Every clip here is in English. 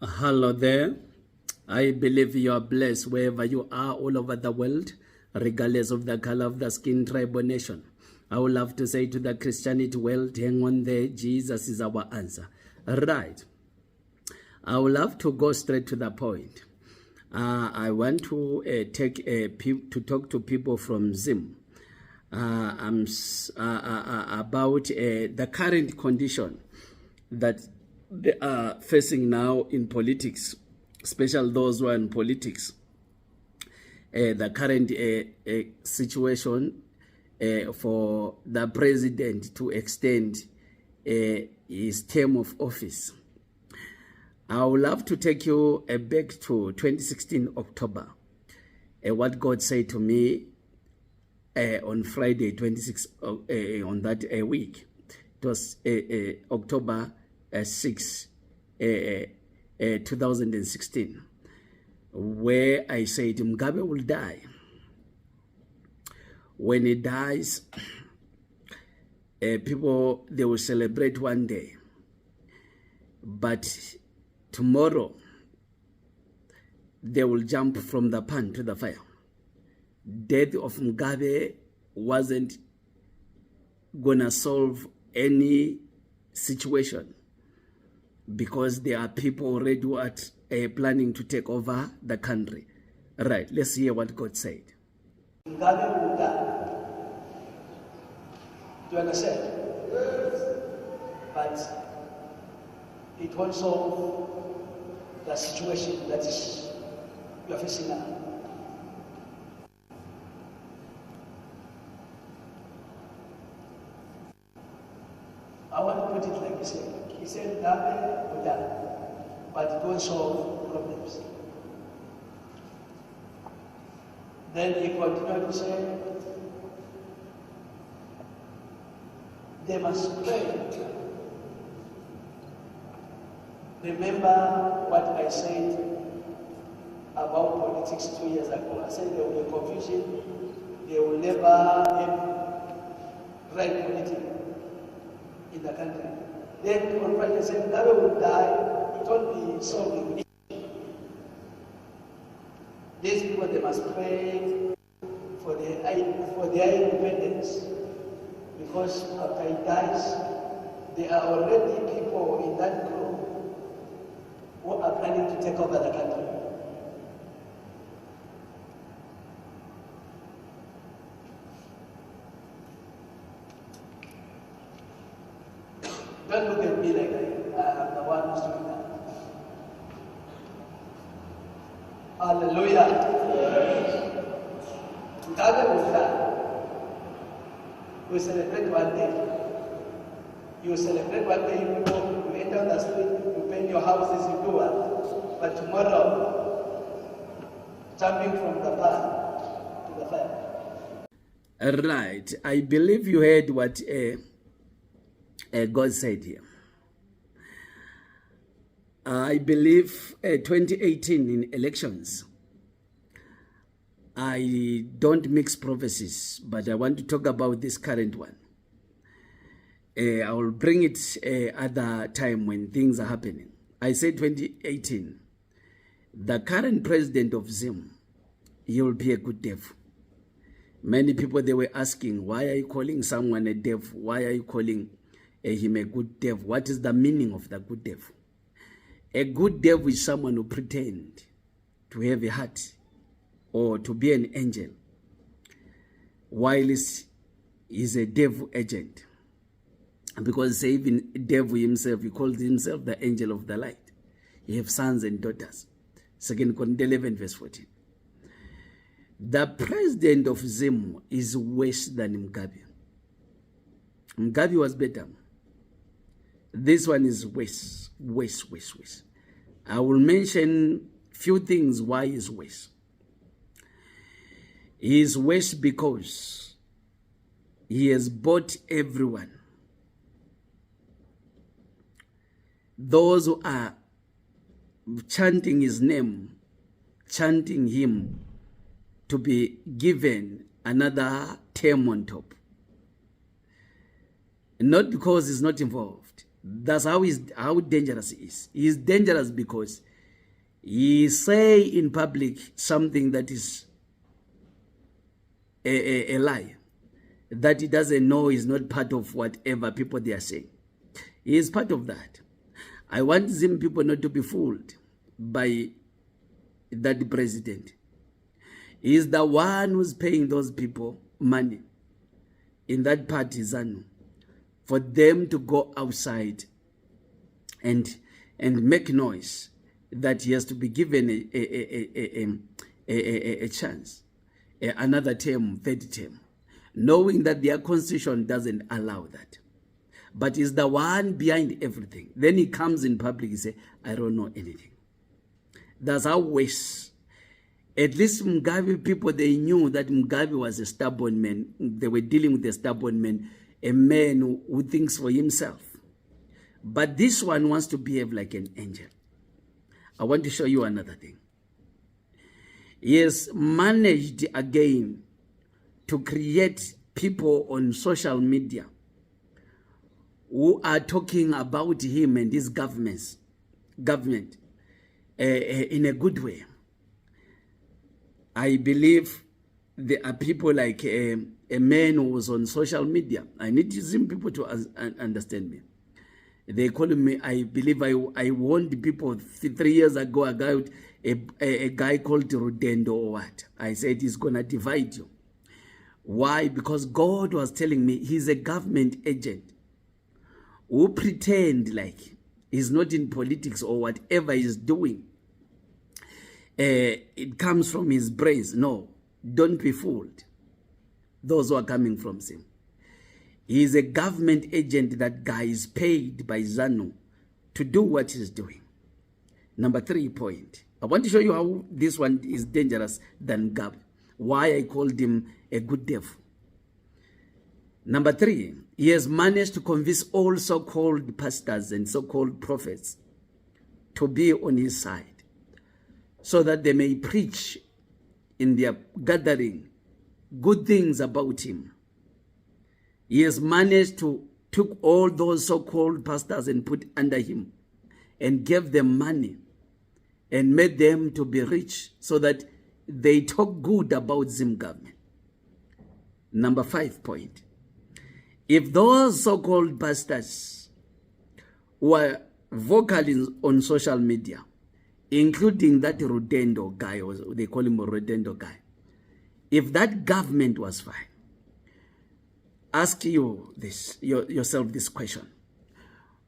Hello there. I believe you are blessed wherever you are all over the world, regardless of the color of the skin, tribe, or nation. I would love to say to the Christianity world, hang on there, Jesus is our answer. Right. I would love to go straight to the point. I want to talk to people from Zim about the current condition that they are facing now in politics, especially those who are in politics. The current situation for the president to extend his term of office. I would love to take you back to 2016 October. What God said to me on Friday 26 on that week. It was October 6, 2016, where I said Mgabe will die. When he dies, people, they will celebrate one day, but tomorrow they will jump from the pan to the fire. Death of Mgabe wasn't gonna solve any situation, because there are people already who are planning to take over the country. Right, let's hear what God said. Mgabe will die. Do you understand? Yes. But it won't solve the situation that is you are facing now. I want to put it like this. He said, Mgabe will die, but it won't solve problems. Then he continued to say, they must pray. Remember what I said about politics 2 years ago. I said there will be confusion, there will never be right politics in the country. Then on Friday, said Mgabe will die, it won't be solving. These people, they must pray for their independence, because after he dies, there are already people in that group who are planning to take over the country. Don't look at me like I'm the one who's doing that. Hallelujah. Mgabe will die. We celebrate one day. You celebrate one day, you go, you enter the street, you paint your houses, you do what? But tomorrow, jumping from the pan to the fire. Right. I believe you heard what God said here. I believe 2018 in elections, I don't mix prophecies, but I want to talk about this current one. I will bring it other time when things are happening. I said 2018, the current president of Zim, he will be a good devil. Many people, they were asking, why are you calling someone a devil? Why are you calling him a good devil? What is the meaning of the good devil? A good devil is someone who pretends to have a heart or to be an angel, while he's a devil agent. Because even devil himself, he calls himself the angel of the light. He has sons and daughters. 2 Corinthians 11 verse 14. The president of Zim is worse than Mgabe. Mgabe was better. This one is worse. I will mention few things why he's worse. He is worse because he has bought everyone. Those who are chanting his name, chanting him to be given another term on top. Not because he's not involved. That's how dangerous he is. He is dangerous because He say in public something that is a lie, that he doesn't know, is not part of whatever people they are saying. He is part of that. I want Zim people not to be fooled by that president. He is the one who's paying those people money in that party, ZANU, for them to go outside and make noise that he has to be given a chance, another term, third term, knowing that their constitution doesn't allow that. But he's the one behind everything. Then he comes in public, he says, I don't know anything. That's how worse. At least Mgabe people, they knew that Mgabe was a stubborn man. They were dealing with a stubborn man, a man who thinks for himself. But this one wants to behave like an angel. I want to show you another thing. He has managed again to create people on social media who are talking about him and his government in a good way. I believe there are people like a man who was on social media. I need some people to understand me. They call me, I believe I warned people 3 years ago about a guy called Rudendo or what. I said he's going to divide you. Why? Because God was telling me he's a government agent who pretend like he's not in politics or whatever he's doing. It comes from his brains. No, don't be fooled. Those who are coming from him. He is a government agent. That guy is paid by ZANU to do what he's doing. Number 3 point. I want to show you how this one is dangerous than Mgabe. Why I called him a good devil. Number 3, he has managed to convince all so-called pastors and so-called prophets to be on his side, so that they may preach in their gathering good things about him. He has managed to took all those so-called pastors and put under him and gave them money and made them to be rich so that they talk good about Zim government. Number 5 point. If those so-called pastors were vocal on social media, including that Rudendo guy, or they call him a Rudendo guy, if that government was fine, ask yourself this question.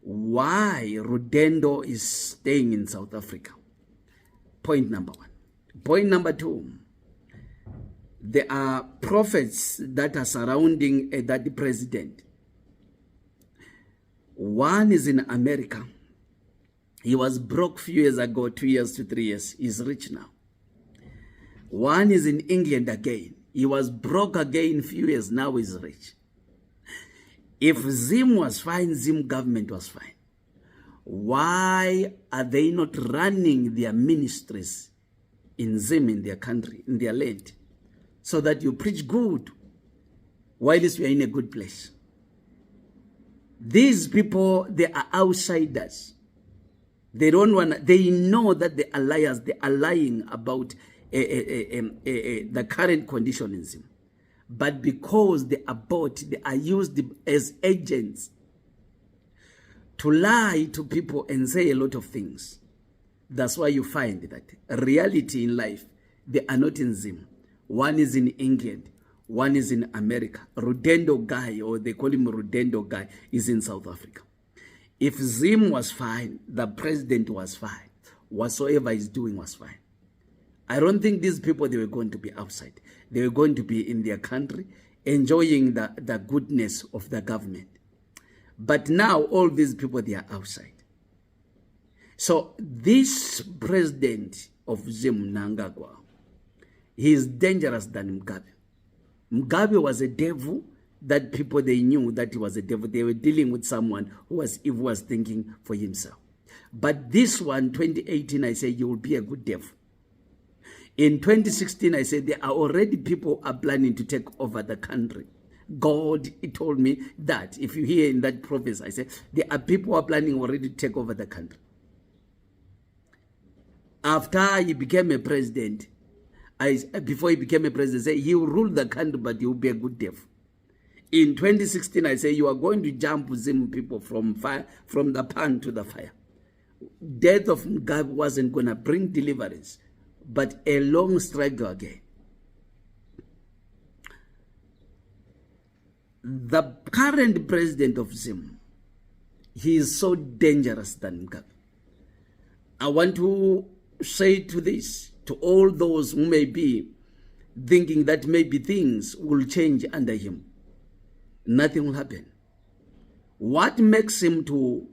Why Rudendo is staying in South Africa? Point number 1. Point number 2. There are prophets that are surrounding that president. One is in America. He was broke a few years ago, 2 years to 3 years. He's rich now. One is in England again. He was broke again a few years, now he's rich. If Zim was fine, Zim government was fine. Why are they not running their ministries in Zim, in their country, in their land, so that you preach good while we are in a good place? These people, they are outsiders. They don't want. They know that they are liars. They are lying about the current condition in Zim. But because they are bought, they are used as agents to lie to people and say a lot of things. That's why you find that reality in life, they are not in Zim. One is in England, one is in America. Rudendo guy, or they call him Rudendo guy, is in South Africa. If Zim was fine, the president was fine. Whatsoever he's doing was fine. I don't think these people, they were going to be outside. They were going to be in their country, enjoying the goodness of the government. But now all these people, they are outside. So this president of Zim, Mnangagwa, he is dangerous than Mgabe. Mgabe was a devil that people, they knew that he was a devil. They were dealing with someone who was evil, was thinking for himself. But this one, 2018, I say, you will be a good devil. In 2016, I said, there are already people are planning to take over the country. God, he told me that. If you hear in that prophecy, I said, there are people who are planning already to take over the country. After he became a president, before he became a president, say he will rule the country, but he will be a good devil. In 2016, I say you are going to jump Zim people from the pan to the fire. Death of Mgabe wasn't going to bring deliverance, but a long struggle again. The current president of Zim, he is so dangerous than Mgabe. I want to say to all those who may be thinking that maybe things will change under him. Nothing will happen. What makes him to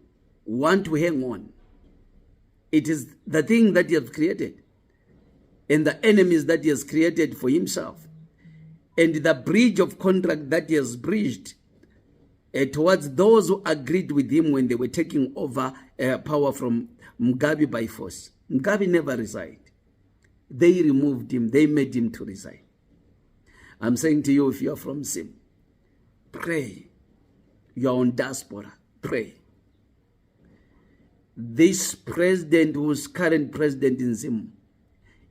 want to hang on? It is the thing that he has created and the enemies that he has created for himself and the breach of contract that he has breached towards those who agreed with him when they were taking over power from Mgabe by force. Mgabe never resigned. They removed him. They made him to resign. I'm saying to you, if you are from Zim, pray. You are on diaspora. Pray. This president, who's current president in Zim,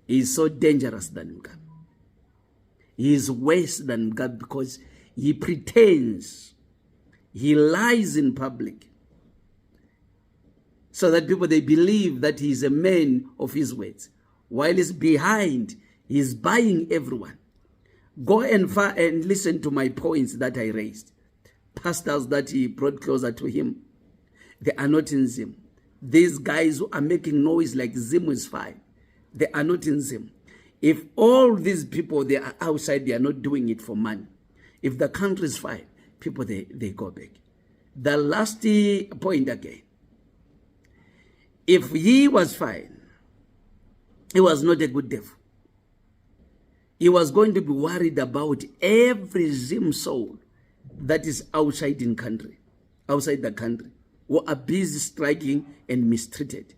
is so dangerous than Mgabe. He is worse than Mgabe because he pretends, he lies in public, so that people, they believe that he is a man of his words. While he's behind, he's buying everyone. Go and listen to my points that I raised. Pastors that he brought closer to him, they are not in Zim. These guys who are making noise like Zim is fine, they are not in Zim. If all these people, they are outside, they are not doing it for money. If the country is fine, people, they go back. The last point again. If he was fine, he was not a good devil. He was going to be worried about every Zim soul that is outside the country, who are busy striking and mistreated.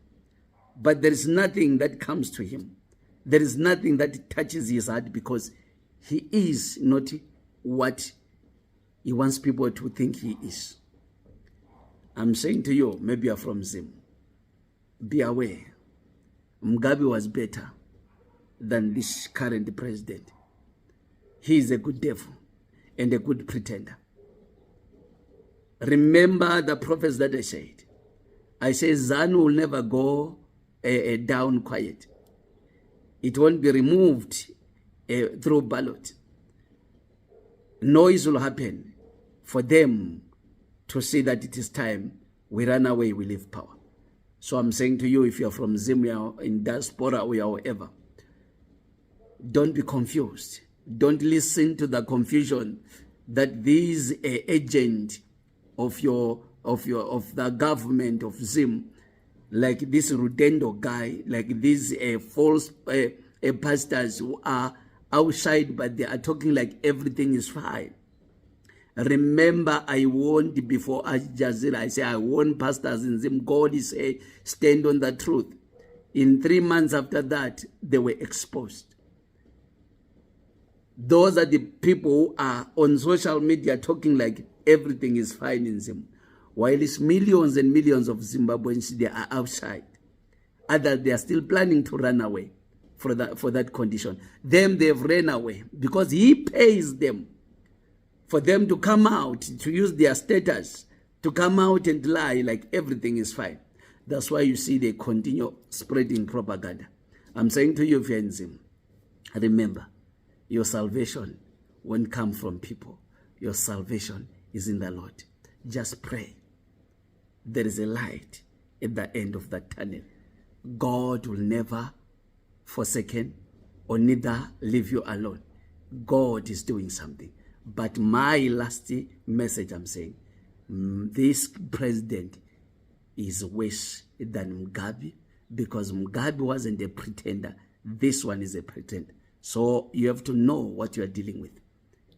But there is nothing that comes to him. There is nothing that touches his heart because he is not what he wants people to think he is. I'm saying to you, maybe you're from Zim, be aware. Mgabe was better than this current president. He is a good devil and a good pretender. Remember the prophets that I said. I say ZANU will never go down quiet. It won't be removed through ballot. Noise will happen for them to see that it is time we run away, we leave power. So I'm saying to you, if you're from Zim, you're in diaspora or wherever, don't be confused. Don't listen to the confusion that these agents of the government of Zim, like this Rudendo guy, like these false pastors who are outside, but they are talking like everything is fine. Remember, I warned before Al Jazeera. I say I warned pastors in Zim. God is a stand on the truth. In 3 months after that, they were exposed. Those are the people who are on social media talking like everything is fine in Zim, while it's millions and millions of Zimbabweans, they are outside. Others, they are still planning to run away for that condition. Them, they've ran away because he pays them for them to come out, to use their status, to come out and lie like everything is fine. That's why you see they continue spreading propaganda. I'm saying to you, if you're in Zim, remember, your salvation won't come from people. Your salvation is in the Lord. Just pray. There is a light at the end of that tunnel. God will never forsake or neither leave you alone. God is doing something. But my last message, I'm saying, this president is worse than Mgabe, because Mgabe wasn't a pretender. This one is a pretender. So you have to know what you are dealing with.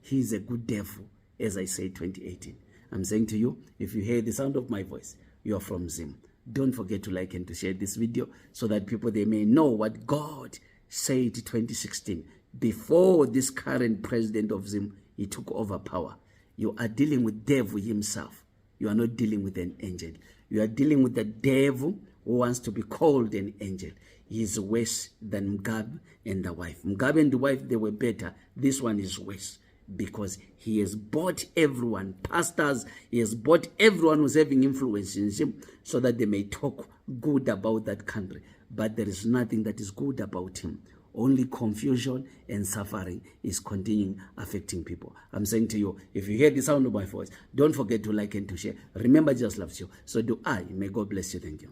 He's a good devil, as I said, 2018. I'm saying to you, if you hear the sound of my voice, you are from Zim. Don't forget to like and to share this video so that people, they may know what God said 2016. Before this current president of Zim, he took over power. You are dealing with devil himself. You are not dealing with an angel. You are dealing with the devil who wants to be called an angel. He is worse than Mgabe and the wife. Mgabe and the wife, they were better. This one is worse because he has bought everyone, pastors, he has bought everyone who's having influence in him so that they may talk good about that country. But there is nothing that is good about him. Only confusion and suffering is continuing affecting people. I'm saying to you, if you hear the sound of my voice, don't forget to like and to share. Remember, Jesus loves you. So do I. May God bless you. Thank you.